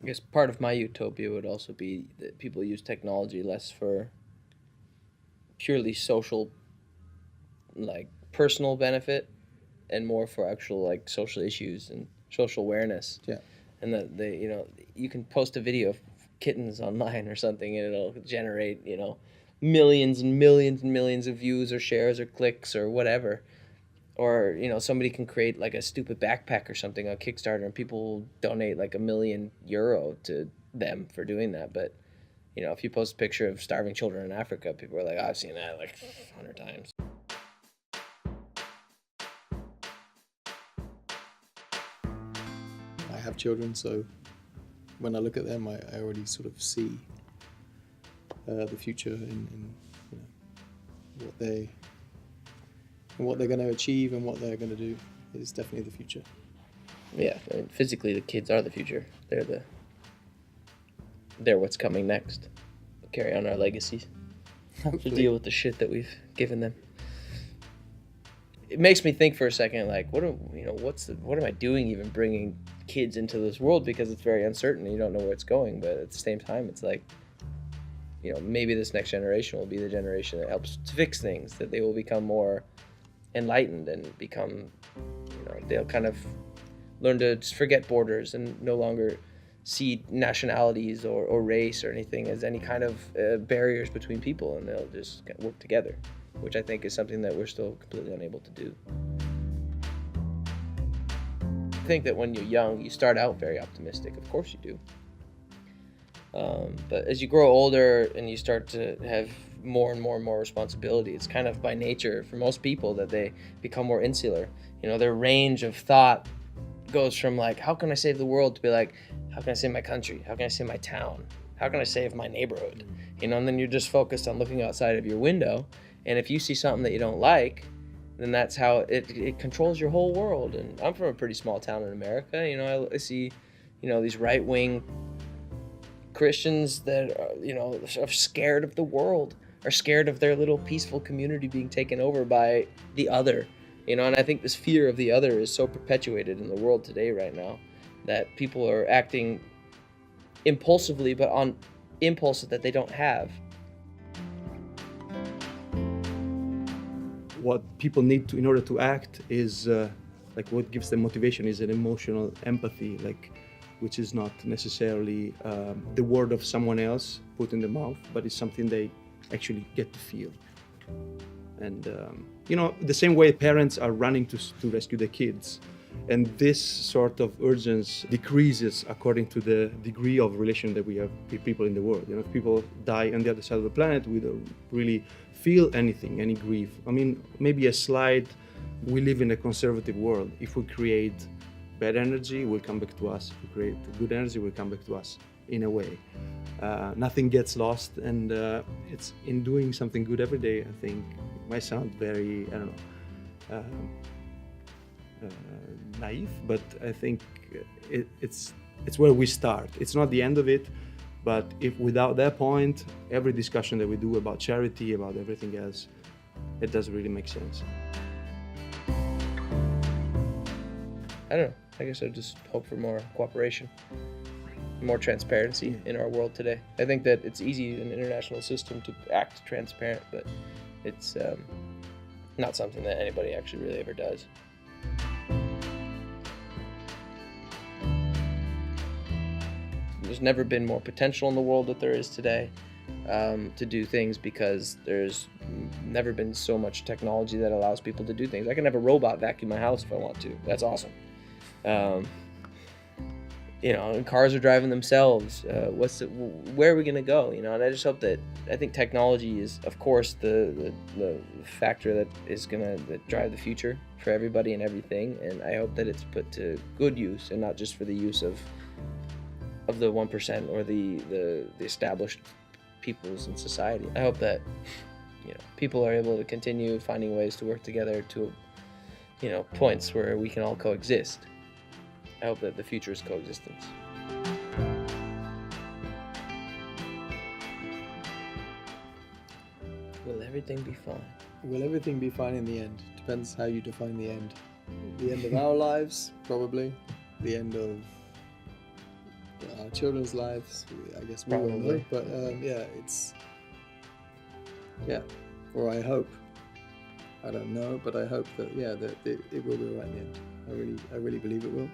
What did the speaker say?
I guess part of my utopia would also be that people use technology less for purely social, like personal benefit, and more for actual like social issues and social awareness. Yeah. And that they, you can post a video of kittens online or something, and it'll generate, millions and millions and millions of views or shares or clicks or whatever. Or somebody can create like a stupid backpack or something on Kickstarter, and people will donate like €1 million to them for doing that. But if you post a picture of starving children in Africa, people are like, oh, I've seen that like 100 times. I have children, so when I look at them, I already sort of see the future in what they're going to achieve and what they're going to do is definitely the future. Yeah, I mean, physically the kids are the future. They're what's coming next. Carry on our legacies. To deal with the shit that we've given them. It makes me think for a second, like, what am I doing even bringing kids into this world, because it's very uncertain. You don't know where it's going, but at the same time, it's like, maybe this next generation will be the generation that helps to fix things, that they will become more enlightened and become, they'll kind of learn to just forget borders and no longer see nationalities or race or anything as any kind of barriers between people, and they'll just work together, which I think is something that we're still completely unable to do. I think that when you're young, you start out very optimistic. Of course you do. But as you grow older and you start to have more and more and more responsibility, it's kind of by nature for most people that they become more insular. Their range of thought goes from like, how can I save the world, to be like, how can I save my country? How can I save my town? How can I save my neighborhood? And then you're just focused on looking outside of your window. And if you see something that you don't like, then that's how it controls your whole world. And I'm from a pretty small town in America. I see, these right-wing Christians that are scared of the world, are scared of their little peaceful community being taken over by the other. And I think this fear of the other is so perpetuated in the world today right now that people are acting impulsively, but on impulses that they don't have. What people need to, in order to act, is like what gives them motivation is an emotional empathy, which is not necessarily the word of someone else put in the mouth, but it's something they actually get to feel. And the same way parents are running to rescue their kids, and this sort of urgency decreases according to the degree of relation that we have with people in the world. If people die on the other side of the planet, we don't really feel anything, any grief. I mean, maybe a slight. We live in a conservative world. If we create bad energy, it will come back to us. If we create good energy, it will come back to us in a way. Nothing gets lost, and it's in doing something good every day. I think it might sound very, I don't know, naive, but I think it's where we start. It's not the end of it, but if without that point, every discussion that we do about charity, about everything else, it doesn't really make sense. I don't know. I guess I just hope for more cooperation, more transparency in our world today. I think that it's easy in the international system to act transparent, but it's not something that anybody actually really ever does. There's never been more potential in the world that there is today to do things, because there's never been so much technology that allows people to do things. I can have a robot vacuum my house if I want to. That's awesome. And cars are driving themselves. Where are we gonna go? And I just hope that, I think technology is, of course, the factor that is gonna drive the future for everybody and everything. And I hope that it's put to good use and not just for the use of the 1% or the established peoples in society. I hope that people are able to continue finding ways to work together to points where we can all coexist. I hope that the future is coexistence. Will everything be fine? Will everything be fine in the end? Depends how you define the end. The end of our lives, probably. The end of our children's lives, I guess we will know. But or I hope. I don't know, but I hope that that it will be all right in the end. I really believe it will.